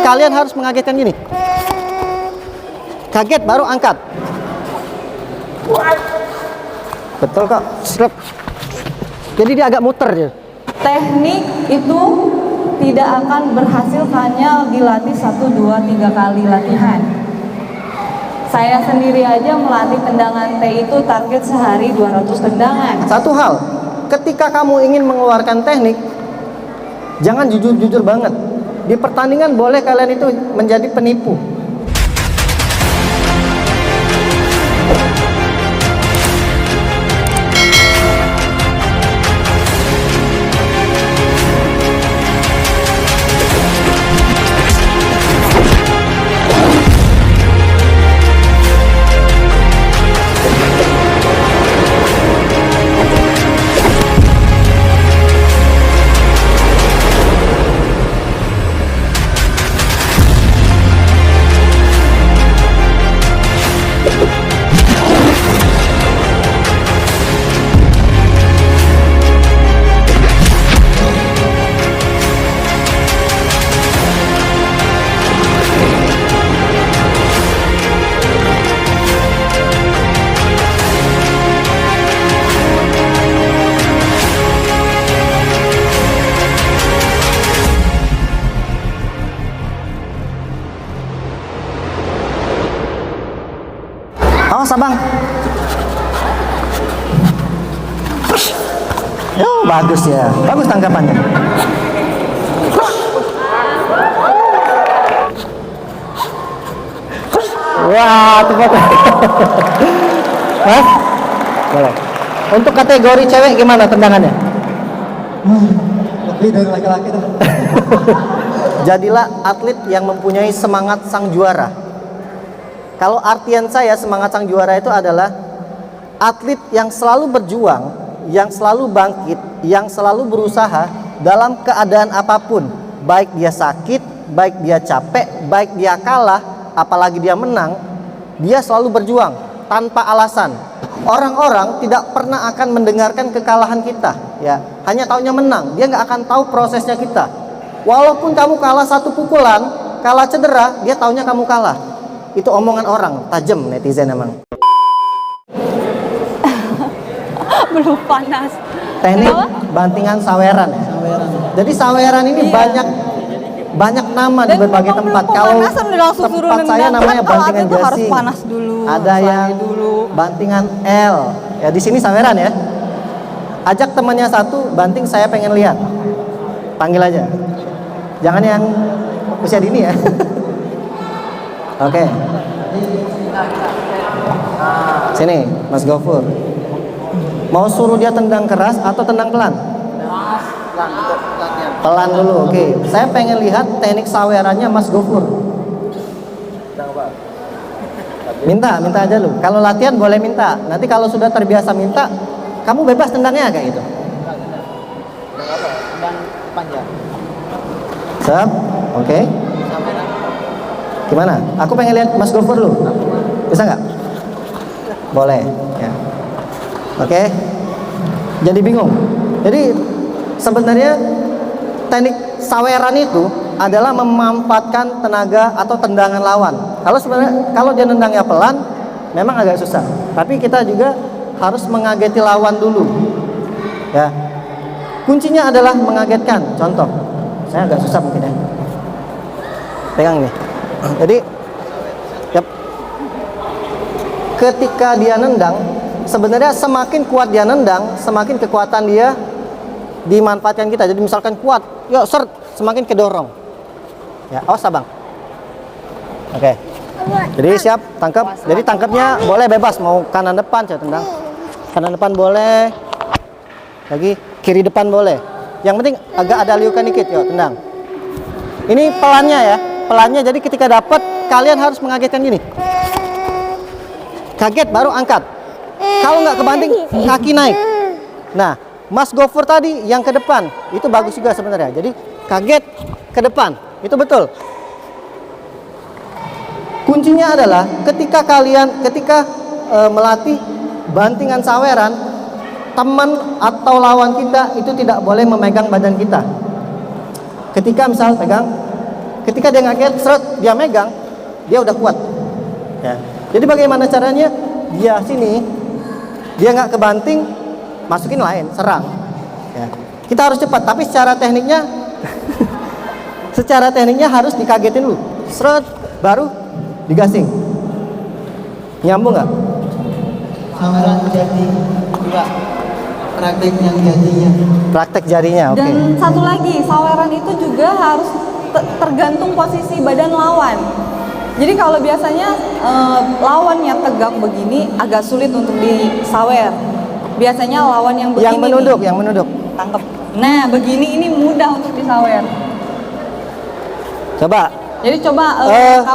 kalian harus mengagetkan gini. Kaget baru angkat. Betul kok. Strap. Jadi dia agak muter dia. Teknik itu tidak akan berhasil hanya dilatih 1, 2, 3 kali latihan. Saya sendiri aja melatih tendangan T itu target sehari 200 tendangan. Satu hal, ketika kamu ingin mengeluarkan teknik, jangan jujur-jujur banget. Di pertandingan boleh kalian itu menjadi penipu. Awas abang. Oh bagus ya, bagus tangkapannya. Wah tepat. Hah? Boleh. Untuk kategori cewek gimana tendangannya? Lebih dari laki-laki tuh. Jadilah atlet yang mempunyai semangat sang juara. Kalau artian saya semangat sang juara itu adalah atlet yang selalu berjuang, yang selalu bangkit, yang selalu berusaha dalam keadaan apapun. Baik dia sakit, baik dia capek, baik dia kalah, apalagi dia menang, dia selalu berjuang tanpa alasan. Orang-orang tidak pernah akan mendengarkan kekalahan kita, ya. Hanya taunya menang, dia nggak akan tahu prosesnya kita. Walaupun kamu kalah satu pukulan, kalah cedera, dia taunya kamu kalah. Itu omongan orang, tajam netizen emang. Belum panas. Teknik Kenapa? bantingan saweran ya. Jadi saweran ini banyak nama di berbagai tempat. Kalau tempat saya namanya bantingan jasi. Harus panas dulu. Ada yang bantingan L. Ya di sini saweran ya. Ajak temannya satu, banting saya pengen lihat. Panggil aja. Jangan yang usia dini ya. Oke. Sini, Mas Gofur. Mau suruh dia tendang keras atau tendang pelan? Pelan dulu, oke. Saya pengen lihat teknik sawerannya Mas Gofur. Minta aja lu. Kalau latihan boleh minta. Nanti kalau sudah terbiasa minta, kamu bebas tendangnya kayak gitu. Tendang panjang. Siap? Oke. Gimana? Aku pengen lihat Mas Gofur lu. Bisa nggak? Boleh. Ya. Oke. Jadi bingung. Jadi sebenarnya teknik saweran itu adalah memanfaatkan tenaga atau tendangan lawan. Kalau dia nendangnya pelan, memang agak susah. Tapi kita juga harus mengageti lawan dulu. Ya. Kuncinya adalah mengagetkan. Contoh. Saya agak susah mungkin ya. Pegang nih. Jadi yep. Ketika dia nendang, sebenarnya semakin kuat dia nendang, semakin kekuatan dia dimanfaatkan kita. Jadi misalkan kuat, yuk seret, semakin kedorong. Ya, awas abang. Oke. Jadi siap, tangkap. Jadi tangkapnya boleh bebas, mau kanan depan saya tendang. Kanan depan boleh. Lagi kiri depan boleh. Yang penting agak ada liukan dikit, yuk tendang. Ini pelannya ya. Pelannya, jadi ketika dapat kalian harus mengagetkan gini. Kaget baru angkat. Kalau nggak kebanting, kaki naik. Nah, Mas Gofur tadi yang ke depan itu bagus juga sebenarnya. Jadi kaget ke depan, itu betul. Kuncinya adalah ketika melatih bantingan saweran, teman atau lawan kita itu tidak boleh memegang badan kita. Ketika misal pegang. ketika dia ngaget, seret, dia megang, dia udah kuat. Ya. Jadi bagaimana caranya? Dia sini, dia nggak kebanting, masukin lain, serang. Ya. Kita harus cepat, tapi secara tekniknya, secara tekniknya harus dikagetin dulu, seret, baru digasing. Nyambung nggak? Saweran jadi dua, praktek yang jadinya. Praktek jarinya, oke. Dan satu lagi, saweran itu juga harus tergantung posisi badan lawan. Jadi kalau biasanya lawannya tegak begini agak sulit untuk disawer. Biasanya lawan yang begini Yang menunduk. tangkep. Nah, begini ini mudah untuk disawer. Coba. Jadi coba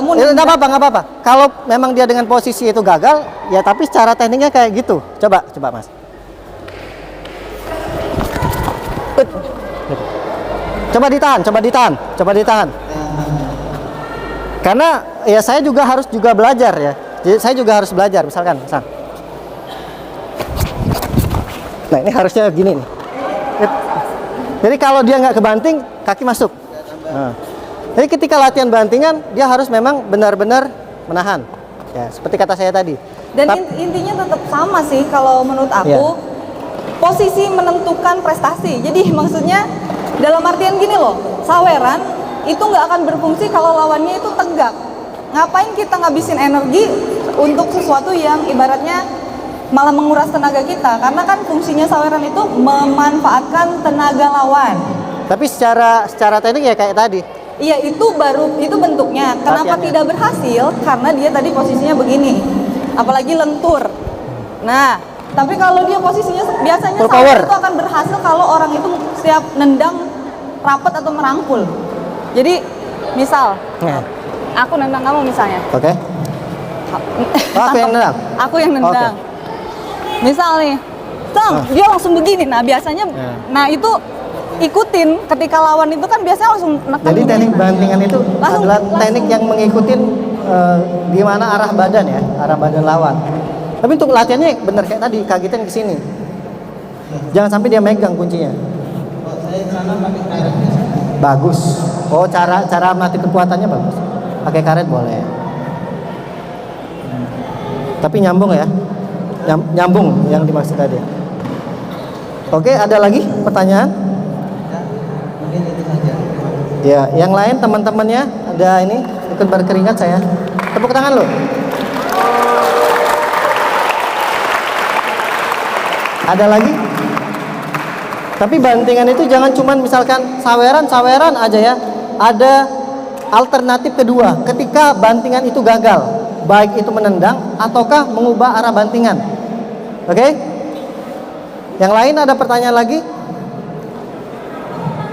kamu nggak apa-apa. Kalau memang dia dengan posisi itu gagal, ya tapi secara tekniknya kayak gitu. Coba Mas. Coba ditahan. Karena ya saya juga harus belajar ya. Jadi saya juga harus belajar, misalkan. Nah, ini harusnya gini nih. Jadi kalau dia nggak kebanting, kaki masuk. Nah. Jadi ketika latihan bantingan, dia harus memang benar-benar menahan. Ya, seperti kata saya tadi. Dan intinya tetap sama sih kalau menurut aku. Posisi menentukan prestasi. Jadi maksudnya dalam artian gini loh, saweran itu nggak akan berfungsi kalau lawannya itu tegak. Ngapain kita ngabisin energi untuk sesuatu yang ibaratnya malah menguras tenaga kita? Karena kan fungsinya saweran itu memanfaatkan tenaga lawan. Tapi secara teknik ya kayak tadi. Iya, itu bentuknya. Kenapa Latihannya. tidak berhasil? Karena dia tadi posisinya begini. Apalagi lentur. Nah, tapi kalau dia posisinya biasanya Full saweran power. itu akan berhasil kalau orang itu setiap nendang rapat atau merangkul. Jadi, misal Nah. aku nendang kamu misalnya. Oke. Aku yang nendang. Aku yang nendang. Misal nih, dia langsung begini. Nah, biasanya nah itu ikutin ketika lawan itu kan biasanya langsung neken. Jadi teknik bantingan itu adalah teknik yang mengikutin di mana arah badan ya, arah badan lawan. Tapi untuk latihannya bener kayak tadi, kagetin ke sini. Jangan sampai dia megang kuncinya. Saya sana pakai karet. Bagus. Oh, cara melatih kekuatannya bagus. Pakai karet boleh. Tapi nyambung ya. Nyambung yang dimaksud tadi. Oke, ada lagi pertanyaan? Mungkin itu saja. Ya, yang lain teman-temannya ada ini ikut berkeringat saya. Tepuk tangan lo. Ada lagi? Tapi bantingan itu jangan cuman misalkan saweran aja ya. Ada alternatif kedua ketika bantingan itu gagal, baik itu menendang ataukah mengubah arah bantingan. Oke? Yang lain ada pertanyaan lagi?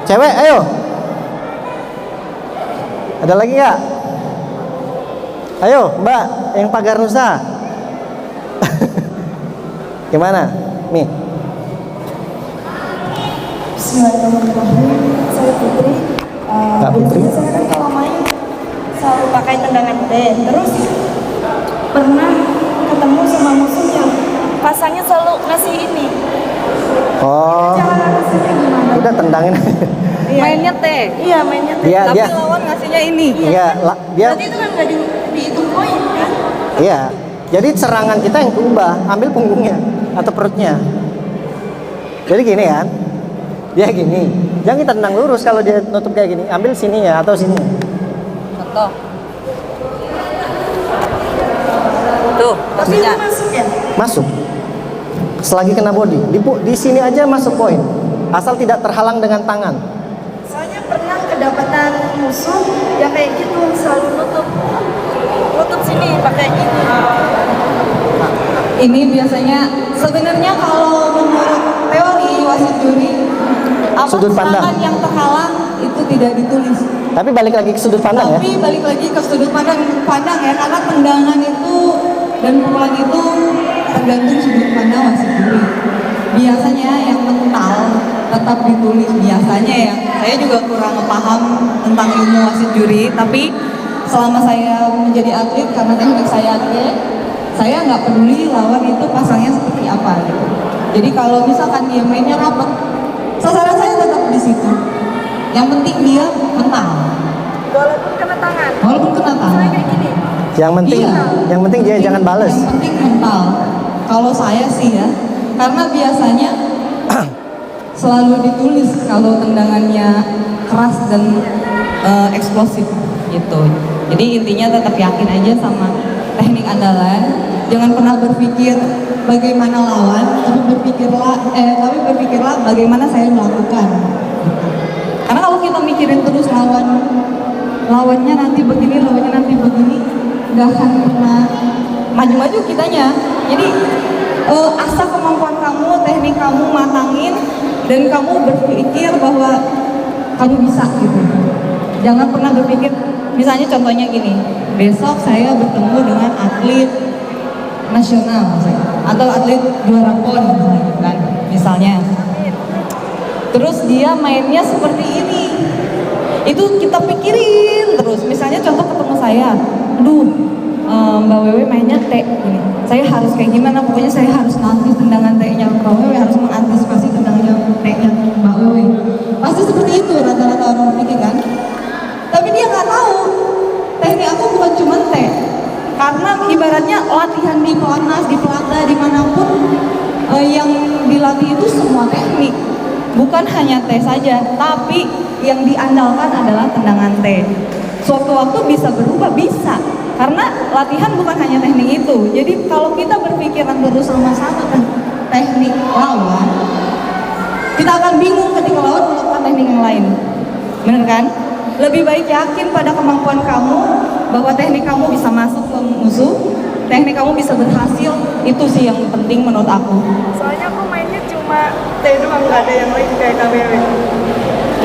Cewek, ayo. Ada lagi nggak? Ayo, Mbak, yang pagar Nusa. Gimana? Nih. Bismillahirrahmanirrahim. Saya Putri. Kak Putri. Biasanya saya kan kalau main selalu pakai tendangan T. Terus pernah ketemu sama musuh yang pasangnya selalu ngasih ini. Oh, Cara ngasihnya gimana? udah tendangin. Iya. Mainnya T. Iya, mainnya T. Dia Tapi lawan ngasihnya ini. Iya, dia Berarti itu kan nggak dihitung poin kan? iya. Jadi serangan kita yang keubah, ambil punggungnya atau perutnya. Jadi gini kan, dia gini. Jangan kita tendang lurus kalau dia nutup kayak gini. Ambil sini ya atau sini. Contoh. Tuh, Tapi itu masuk ya? Masuk. Selagi kena body, di sini aja masuk poin. Asal tidak terhalang dengan tangan. Soalnya pernah kedapatan musuh yang kayak gitu selalu nutup sini pakai ini. ini biasanya sebenarnya kalau menurut teori wasit juri apa Sudut pandang. serangan yang terhalang itu tidak ditulis. Tapi balik lagi ke sudut pandang ya. Tapi balik lagi ke sudut pandang ya, karena tendangan itu dan pukulan itu tergantung sudut pandang wasit juri. Biasanya yang mental tetap ditulis biasanya ya. Saya juga kurang paham tentang ilmu wasit juri, tapi selama saya menjadi atlet karena teknik saya atlet, saya nggak peduli lawan itu pasangnya seperti apa gitu. Jadi kalau misalkan dia mainnya rapat, sasaran saya tetap di situ. Yang penting dia menang. walaupun kena tangan. Walaupun kena tangan. Misalnya kayak gini. Iya. Yang penting dia jangan bales. Yang penting mental. Kalau saya sih ya, karena biasanya selalu ditulis kalau tendangannya keras dan eksplosif gitu. Jadi intinya tetap yakin aja sama teknik andalan. Jangan pernah berpikir bagaimana lawan, tapi berpikirlah bagaimana saya melakukan. Karena kalau kita mikirin terus lawannya nanti begini, nggak akan pernah maju-maju kitanya. Jadi asah kemampuan kamu, teknik kamu matangin, dan kamu berpikir bahwa kamu bisa gitu. Jangan pernah berpikir, misalnya contohnya gini, besok saya bertemu dengan atlet nasional misalnya, atau atlet juara PON misalnya. Terus dia mainnya seperti ini. Itu kita pikirin terus. Misalnya contoh ketemu saya, aduh Mbak Wewe mainnya T gini. Saya harus kayak gimana? Pokoknya saya harus nanti tendangan T-nya Mbak Wewe, harus mengantisipasi tendangannya T-nya Mbak Wewe. Pasti seperti itu rata-rata orang berpikir kan. Tapi dia nggak tahu teknik aku bukan cuma T. Karena ibaratnya latihan di pelatnas, di pelata, dimanapun yang dilatih itu semua teknik. Bukan hanya T saja, tapi yang diandalkan adalah tendangan T. Suatu waktu bisa berubah, bisa. Karena latihan bukan hanya teknik itu. Jadi kalau kita berpikiran terus sama-sama teknik lawan, kita akan bingung ketika lawan melakukan teknik yang lain. Bener kan? Lebih baik yakin pada kemampuan kamu, bahwa teknik kamu bisa masuk ke musuh, teknik kamu bisa berhasil. Itu sih yang penting menurut aku. Soalnya aku mainnya cuma T doang, nggak ada yang lain kayak KWW.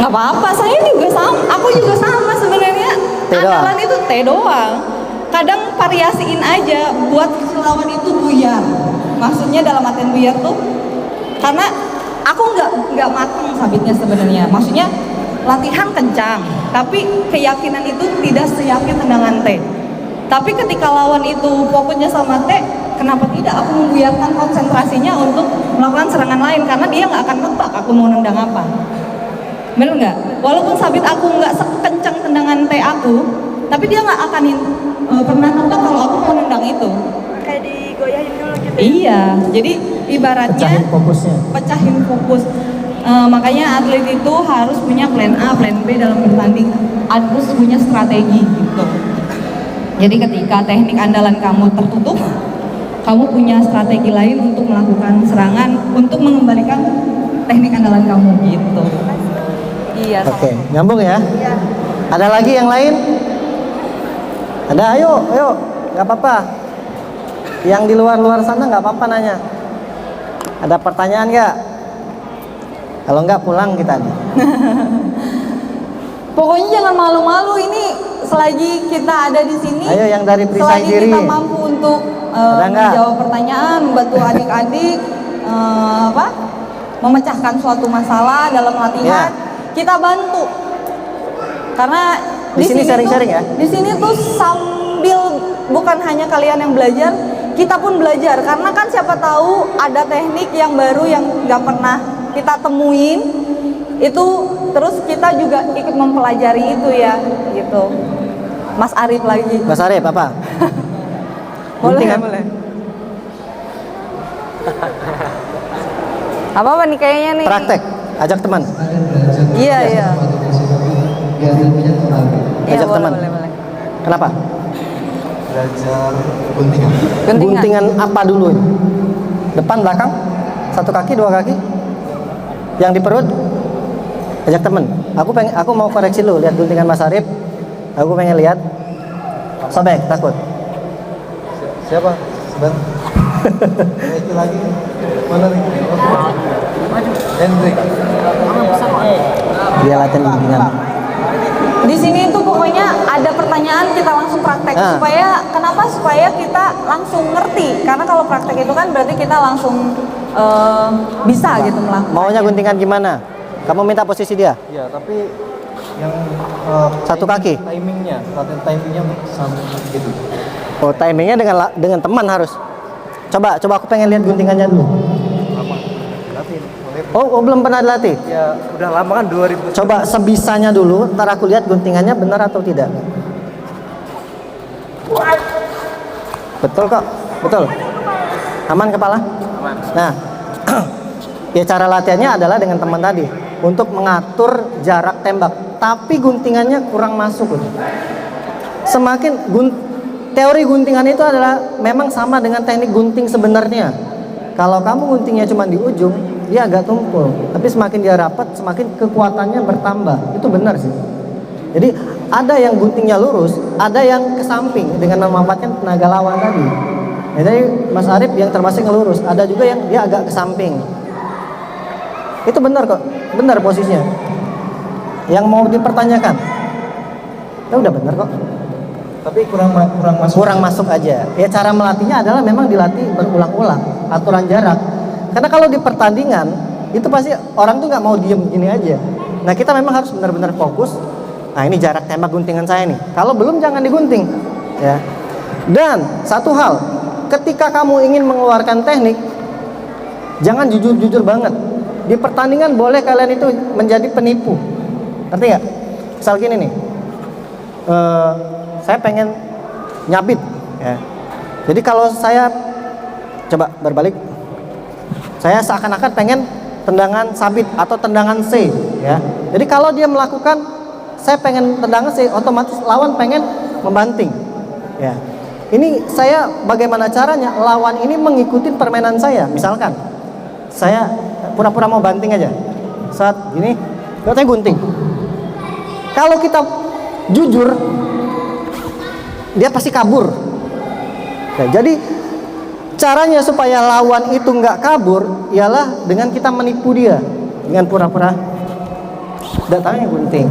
Nggak apa-apa, saya juga sama, aku juga sama sebenarnya. Andalan itu T doang. Kadang variasiin aja, buat si lawan itu buyar. Maksudnya dalam artian buyar tuh, karena aku nggak matang sabitnya sebenarnya. Maksudnya latihan kencang, tapi keyakinan itu tidak seyakin tendangan T. Tapi ketika lawan itu fokusnya sama T, kenapa tidak aku membuyarkan konsentrasinya untuk melakukan serangan lain, karena dia nggak akan nebak aku mau nendang apa. Bener nggak? Walaupun sabit aku nggak sekencang tendangan T aku, tapi dia nggak akan pernah nebak kalau aku mau nendang itu. Kayak digoyahin dulu gitu. Iya, jadi ibaratnya pecahin fokus. Makanya atlet itu harus punya plan A, plan B dalam bertanding, harus punya strategi gitu. Jadi ketika teknik andalan kamu tertutup, kamu punya strategi lain untuk melakukan serangan, untuk mengembalikan teknik andalan kamu gitu. Iya. Oke, nyambung ya? Iya. Ada lagi yang lain? Ada, ayo, nggak apa-apa. Yang di luar sana nggak apa-apa nanya. Ada pertanyaan nggak? Kalau nggak pulang kita nih. Pokoknya jangan malu-malu, ini selagi kita ada di sini. Ayo yang dari perisai selagi diri. kita mampu untuk menjawab pertanyaan, membantu adik-adik, memecahkan suatu masalah dalam latihan, kita bantu. Karena Di sini sharing-sharing ya? Di sini tuh sambil bukan hanya kalian yang belajar, kita pun belajar. Karena kan siapa tahu ada teknik yang baru yang nggak pernah kita temuin, itu terus kita juga ikut mempelajari itu ya, gitu. Mas Arif lagi. Mas Arif apa? Boleh, Guntingan. boleh. Apa nih kayaknya nih? Praktek, ajak teman. Iya, iya. Ajak teman. Boleh. Kenapa? Belajar guntingan. Guntingan apa dulu? Depan, belakang? Satu kaki, dua kaki? Yang di perut? Ajak temen. Aku mau koreksi lu, lihat guntingan Mas Arif. Aku pengen lihat. Sobek, takut. Siapa? Sebentar. Itu lagi. Mana nih? Hendrik. Dia latihan guntingan. Di sini tuh pokoknya ada pertanyaan kita langsung praktek supaya kita langsung ngerti. Karena kalau praktek itu kan berarti kita langsung bisa gitu melakukan. Maunya guntingan gimana? Kamu minta posisi dia? Iya, tapi yang Satu kaki? latihan timingnya sama gitu. Oh, timingnya dengan teman harus. Coba aku pengen lihat guntingannya dulu. Latih Oh, belum pernah dilatih. Ya udah lama kan 2000. Coba sebisanya dulu, ntar aku lihat guntingannya benar atau tidak. Betul kok, betul. Aman kepala? Aman. Nah, ya cara latihannya adalah dengan teman tadi untuk mengatur jarak tembak, tapi guntingannya kurang masuk. Teori guntingan itu adalah memang sama dengan teknik gunting sebenarnya. Kalau kamu guntingnya cuma di ujung, dia agak tumpul. Tapi semakin dia rapat, semakin kekuatannya bertambah. Itu benar sih. Jadi ada yang guntingnya lurus, ada yang ke samping dengan memanfaatkan tenaga lawan tadi. Jadi Mas Arif yang termasuk yang lurus, ada juga yang dia agak ke samping. Itu benar kok, benar posisinya. Yang mau dipertanyakan, ya udah benar kok. Tapi kurang masuk. Kurang masuk aja. Ya cara melatihnya adalah memang dilatih berulang-ulang, aturan jarak. Karena kalau di pertandingan itu pasti orang tuh nggak mau diem gini aja. Nah kita memang harus benar-benar fokus. Nah ini jarak tembak guntingan saya nih. Kalau belum jangan digunting, ya. Dan satu hal, ketika kamu ingin mengeluarkan teknik, jangan jujur-jujur banget. Di pertandingan boleh kalian itu menjadi penipu. Ngerti nggak? Misal gini nih. Saya pengen nyabit, ya. Jadi kalau saya coba berbalik, saya seakan-akan pengen tendangan sabit atau tendangan C, ya. Jadi kalau dia melakukan, saya pengen tendangan C, otomatis lawan pengen membanting, ya. Ini saya bagaimana caranya lawan ini mengikuti permainan saya. Misalkan saya pura-pura mau banting aja, saat gini, katanya gunting. Kalau kita jujur, dia pasti kabur. Nah, jadi caranya supaya lawan itu nggak kabur ialah dengan kita menipu dia dengan pura-pura datangnya gunting.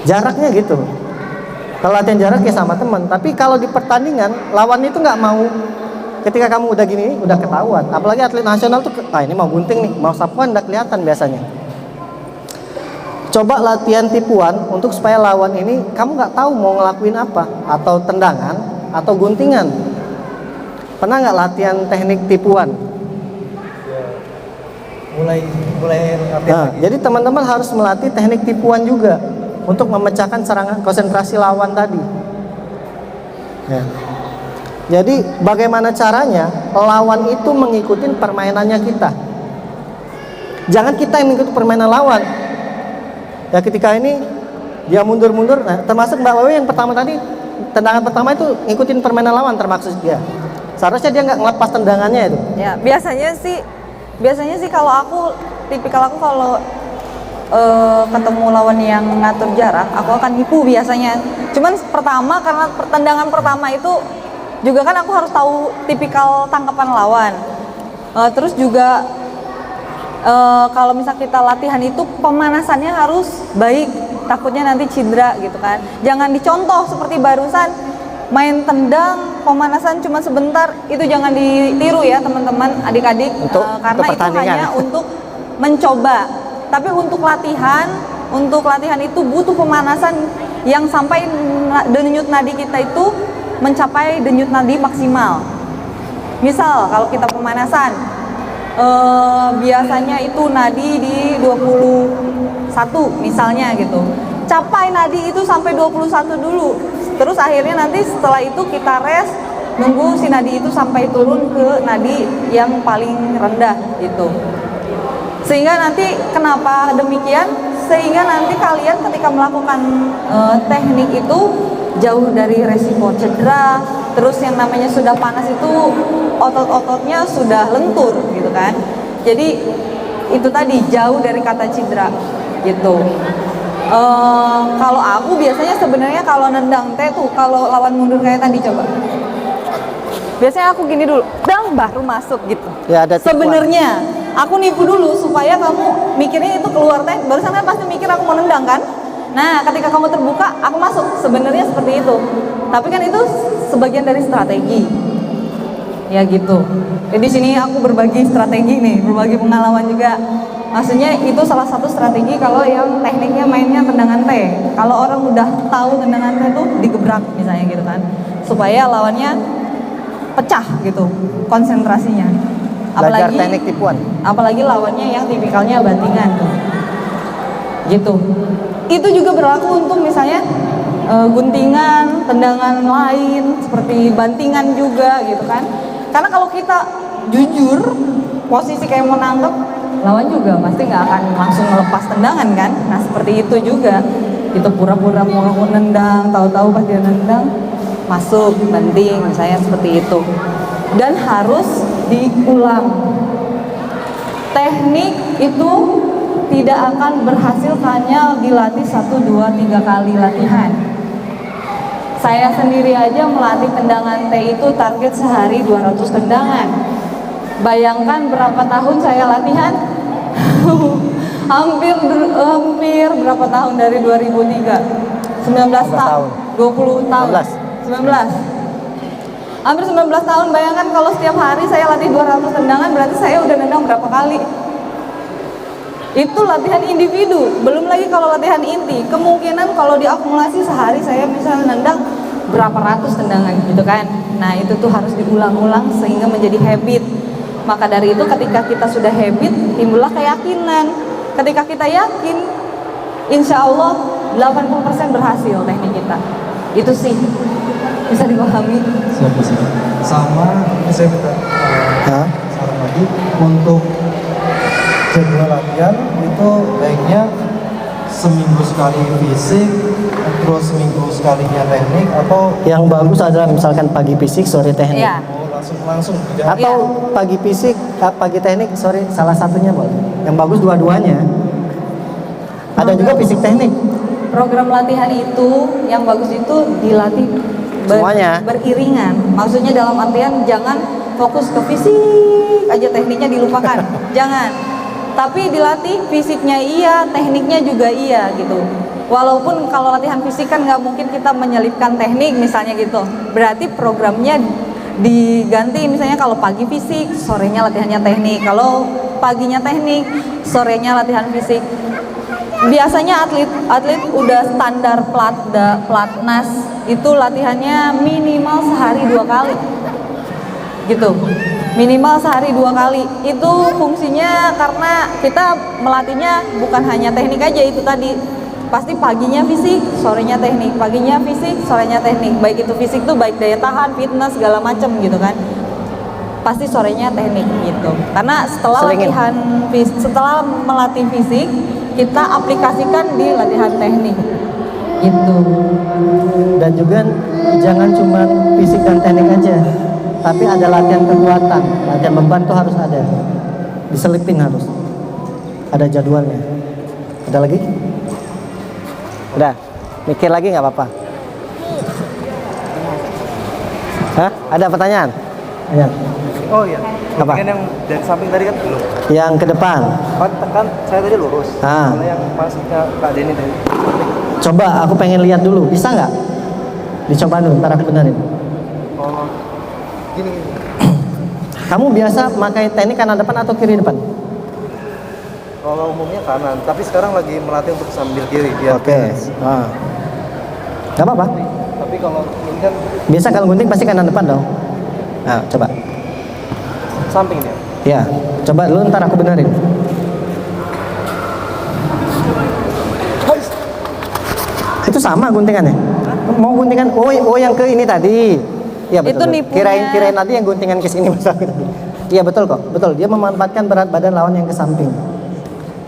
Jaraknya gitu. Kalau latihan jarak ya sama teman. Tapi kalau di pertandingan lawan itu nggak mau. Ketika kamu udah gini udah ketahuan. Apalagi atlet nasional tuh, ini mau gunting nih, mau sapuan udah kelihatan biasanya. Coba latihan tipuan untuk supaya lawan ini kamu nggak tahu mau ngelakuin apa, atau tendangan atau guntingan. Pernah nggak latihan teknik tipuan? Ya, mulai latihan Nah, lagi. jadi teman-teman harus melatih teknik tipuan juga untuk memecahkan serangan konsentrasi lawan tadi. Ya. Jadi bagaimana caranya lawan itu mengikuti permainannya kita. Jangan kita yang mengikuti permainan lawan. Ya ketika ini dia mundur-mundur, nah termasuk Mbak Wewe yang pertama tadi, tendangan pertama itu ngikutin permainan lawan termaksud dia. Seharusnya dia nggak ngelepas tendangannya itu. Ya, biasanya sih kalau tipikal aku kalau ketemu lawan yang ngatur jarak, aku akan nipu biasanya. Cuman pertama karena tendangan pertama itu juga kan aku harus tahu tipikal tangkapan lawan. Terus juga kalau misal kita latihan itu pemanasannya harus baik, takutnya nanti cedera gitu kan. Jangan dicontoh seperti barusan main tendang, pemanasan cuma sebentar, itu jangan ditiru ya teman-teman, adik-adik, karena itu hanya untuk mencoba. Tapi untuk latihan itu butuh pemanasan yang sampai denyut nadi kita itu mencapai denyut nadi maksimal. Misal kalau kita pemanasan biasanya itu nadi di 21 misalnya gitu. Capai nadi itu sampai 21 dulu. Terus akhirnya nanti setelah itu kita rest, nunggu si nadi itu sampai turun ke nadi yang paling rendah gitu. Sehingga nanti kenapa demikian? Sehingga nanti kalian ketika melakukan teknik itu jauh dari resiko cedera. Terus yang namanya sudah panas itu otot-ototnya sudah lentur gitu kan. Jadi itu tadi jauh dari kata cedera gitu. Kalau aku biasanya sebenarnya kalau nendang teh tuh kalau lawan mundur kayak tadi coba. Biasanya aku gini dulu, dang baru masuk gitu. Ya, ada tipuan. Sebenarnya aku nipu dulu supaya kamu mikirnya itu keluar teh. Barusan kan pasti mikir aku mau nendang kan. Nah, ketika kamu terbuka, aku masuk. Sebenarnya seperti itu. Tapi kan itu sebagian dari strategi. Ya gitu. Jadi di sini aku berbagi strategi nih, berbagi pengalaman juga. Maksudnya itu salah satu strategi kalau yang tekniknya mainnya tendangan T. Kalau orang udah tahu tendangan T itu digebrak misalnya gitu kan. Supaya lawannya pecah gitu konsentrasinya. Belajar teknik tipuan. Apalagi lawannya yang tipikalnya bantingan tuh. Gitu. Itu juga berlaku untuk misalnya guntingan, tendangan lain seperti bantingan juga gitu kan. Karena kalau kita jujur posisi kayak mau nangkep, lawan juga pasti nggak akan langsung melepas tendangan kan. Nah seperti itu juga. Itu pura-pura mau nendang, tahu-tahu pas dia nendang masuk banting misalnya seperti itu. Dan harus diulang. Teknik itu tidak akan berhasil hanya dilatih 1, 2, 3 kali latihan. Saya sendiri aja melatih tendangan T itu target sehari 200 tendangan. Bayangkan berapa tahun saya latihan? hampir berapa tahun dari 2003? 19 tahun. 20 tahun. 19. Hampir 19 tahun. Bayangkan kalau setiap hari saya latih 200 tendangan, berarti saya udah nendang berapa kali? Itu latihan individu, belum lagi kalau latihan inti. Kemungkinan kalau diakumulasi sehari saya misalnya nendang berapa ratus tendangan gitu kan. Nah itu tuh harus diulang-ulang sehingga menjadi habit. Maka dari itu ketika kita sudah habit, timbullah keyakinan. Ketika kita yakin, insya Allah 80% berhasil teknik kita. Itu sih bisa dipahami. Siapa sih? Sama ini saya minta saran lagi untuk jadwal latihan itu baiknya seminggu sekali fisik, terus seminggu sekalinya teknik, atau Yang bagus adalah misalkan pagi fisik, sore teknik. Iya. langsung Atau pagi fisik, pagi teknik, sore salah satunya boleh. Yang bagus dua-duanya. Ada juga fisik teknik. Program latihan itu yang bagus itu dilatih Semuanya. beriringan. Maksudnya dalam artian jangan fokus ke fisik aja, tekniknya dilupakan. Jangan. Tapi dilatih fisiknya iya, tekniknya juga iya gitu. Walaupun kalau latihan fisik kan nggak mungkin kita menyelipkan teknik misalnya gitu. Berarti programnya diganti, misalnya kalau pagi fisik, sorenya latihannya teknik. Kalau paginya teknik, sorenya latihan fisik. Biasanya atlet udah standar platnas itu latihannya minimal sehari 2 kali. Gitu. Minimal sehari 2 kali. Itu fungsinya karena kita melatihnya bukan hanya teknik aja itu tadi. Pasti paginya fisik, sorenya teknik. Paginya fisik, sorenya teknik. Baik itu fisik tuh baik daya tahan, fitness segala macem gitu kan. Pasti sorenya teknik gitu. Karena setelah melatih fisik, kita aplikasikan di latihan teknik. Gitu. Dan juga jangan cuma fisik dan teknik aja, tapi ada latihan kekuatan, latihan beban tuh harus ada, diselipin harus, ada jadwalnya. Ada lagi? Udah, mikir lagi nggak apa-apa. Hah? Ada pertanyaan? Ya. oh iya, Apa? yang dari samping tadi kan belum. Yang ke depan. Kan saya tadi lurus. Ah. Kalau yang masuknya Kak Denny tadi. Coba aku pengen lihat dulu, bisa nggak? Dicoba dulu, ntar aku benerin. Oh, gini. Kamu biasa pakai teknik kanan depan atau kiri depan? Kalau umumnya kanan, tapi sekarang lagi melatih untuk sambil kiri biar Oke. balance. Gak apa-apa. Tapi kalau ini kan Biasa kalau gunting pasti kanan depan dong. Nah, coba. samping dia. Ya, coba dulu ntar aku benerin. Itu sama guntingannya? Mau guntingan? Oh yang ke ini tadi. Iya betul. Itu nipunya. Kirain tadi yang guntingan ke sini mas aku tadi. Iya betul kok, betul. Dia memanfaatkan berat badan lawan yang ke samping.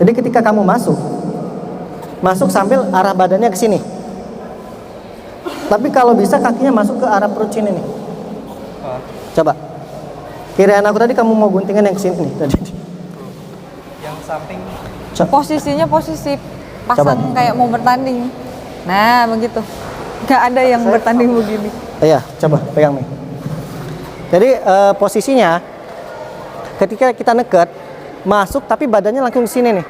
Jadi ketika kamu masuk sambil arah badannya ke sini. Tapi kalau bisa kakinya masuk ke arah perut sini nih. Coba. Kirain aku tadi kamu mau guntingan yang ke sini nih tadi. Yang samping Posisinya posisi pasang Coba. kayak mau bertanding. Nah begitu. Nggak ada yang bertanding begini. Iya, coba pegang nih. Jadi posisinya ketika kita neket masuk tapi badannya langsung di sini nih.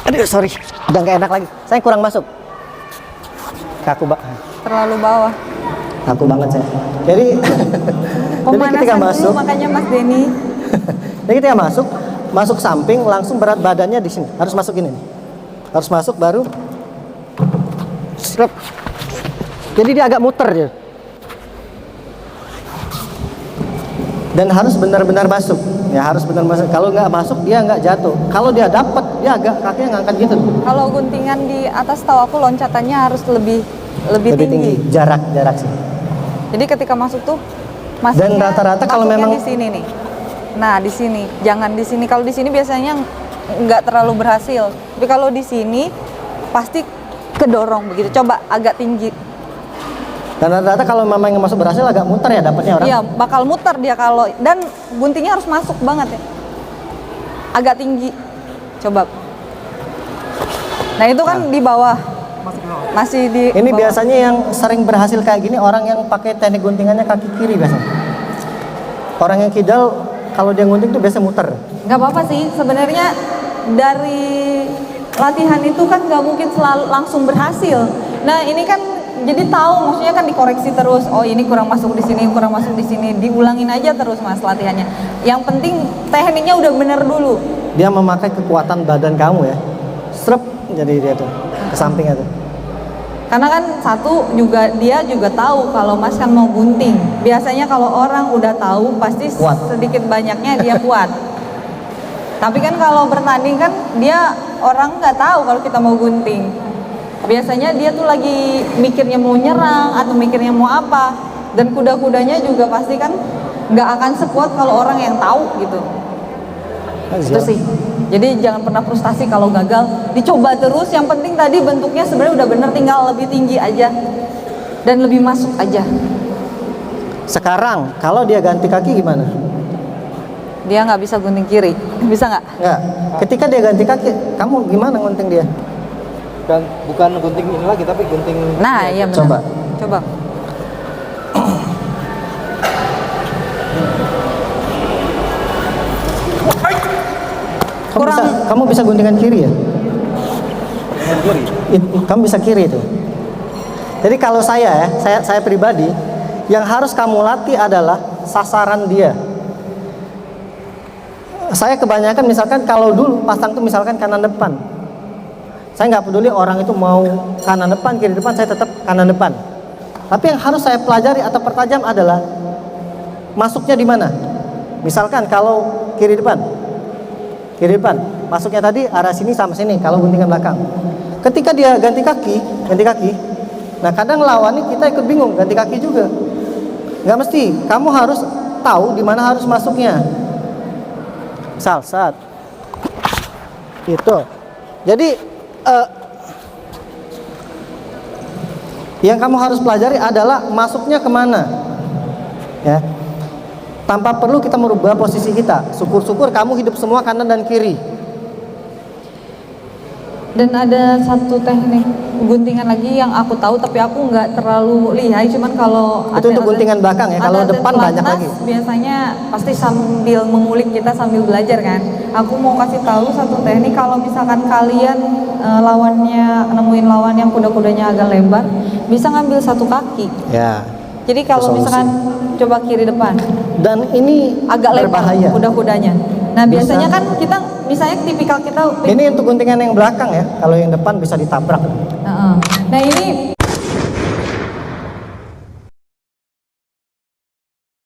Aduh, sorry. Udah nggak enak lagi. Saya kurang masuk. Kaku, Mbak. Terlalu bawah. Kaku banget saya. Jadi ketika Pemanasan masuk, dulu makanya Mas Denny. jadi ketika masuk samping langsung berat badannya di sini. Harus masuk ini nih. Harus masuk baru Srep. Jadi dia agak muter dia. Dan harus benar-benar masuk. Ya harus benar masuk. Kalau nggak masuk dia nggak jatuh. Kalau dia dapat dia agak kakinya ngangkat gitu. Kalau guntingan di atas tahu aku loncatannya harus lebih tinggi. Jarak sih. Jadi ketika masuk tuh Dan rata-rata kalau masuknya memang di sini nih. Nah, di sini. Jangan di sini. Kalau di sini biasanya nggak terlalu berhasil. Tapi kalau di sini pasti kedorong begitu. Coba agak tinggi. dan rata-rata kalau memang yang masuk berhasil agak muter ya dapatnya orang. Iya, bakal muter dia kalau dan guntingnya harus masuk banget ya. Agak tinggi. Coba. Nah, itu kan di bawah. Masih di Ini bawah. biasanya yang sering berhasil kayak gini orang yang pakai teknik guntingannya kaki kiri biasanya. Orang yang kidal kalau dia gunting tuh biasa muter. Nggak apa-apa sih, sebenarnya dari latihan itu kan nggak mungkin selalu langsung berhasil. Nah, ini kan jadi tahu, maksudnya kan dikoreksi terus. Oh, ini kurang masuk di sini, kurang masuk di sini, diulangin aja terus Mas latihannya. Yang penting tekniknya udah bener dulu. Dia memakai kekuatan badan kamu ya. Strep jadi dia tuh ke samping itu. Karena kan satu juga dia juga tahu kalau Mas kan mau gunting. Biasanya kalau orang udah tahu pasti Kuat. sedikit banyaknya dia kuat. Tapi kan kalau bertanding kan dia orang nggak tahu kalau kita mau gunting. Biasanya dia tuh lagi mikirnya mau nyerang atau mikirnya mau apa. Dan kuda-kudanya juga pasti kan nggak akan sekuat kalau orang yang tahu gitu. Itu sih. Jadi jangan pernah frustasi kalau gagal, dicoba terus. Yang penting tadi bentuknya sebenarnya udah bener, tinggal lebih tinggi aja dan lebih masuk aja. Sekarang kalau dia ganti kaki gimana? Dia nggak bisa gunting kiri, bisa nggak? Enggak. Ketika dia ganti kaki, kamu gimana gunting dia? Dan bukan gunting ini lagi tapi gunting. Nah, iya benar. Coba. Coba. Kamu bisa guntingan kiri ya? Kiri. Kamu bisa kiri itu. Jadi kalau saya pribadi, yang harus kamu latih adalah sasaran dia. Saya kebanyakan misalkan kalau dulu pasang tuh misalkan kanan depan. Saya nggak peduli orang itu mau kanan depan, kiri depan, saya tetap kanan depan. Tapi yang harus saya pelajari atau pertajam adalah masuknya di mana. Misalkan kalau kiri depan, masuknya tadi arah sini sama sini kalau guntingan belakang. Ketika dia ganti kaki, nah kadang lawannya kita ikut bingung, ganti kaki juga. Nggak mesti, kamu harus tahu di mana harus masuknya. Misal saat itu, jadi yang kamu harus pelajari adalah masuknya kemana, ya. Tanpa perlu kita merubah posisi kita. Syukur-syukur kamu hidup semua kanan dan kiri. Dan ada satu teknik guntingan lagi yang aku tahu tapi aku nggak terlalu lihai, cuman kalau Itu untuk guntingan belakang ya, kalau depan banyak lagi. Biasanya pasti sambil mengulik, kita sambil belajar kan. Aku mau kasih tahu satu teknik kalau misalkan kalian nemuin lawan yang kuda-kudanya agak lebar, bisa ngambil satu kaki. Ya. Jadi kalau Solusi. misalkan coba kiri depan, Dan ini agak lebar berbahaya. kuda-kudanya. Nah, biasanya kan kita misalnya tipikal kita Ini untuk guntingan yang belakang ya. Kalau yang depan bisa ditabrak. Nah, ini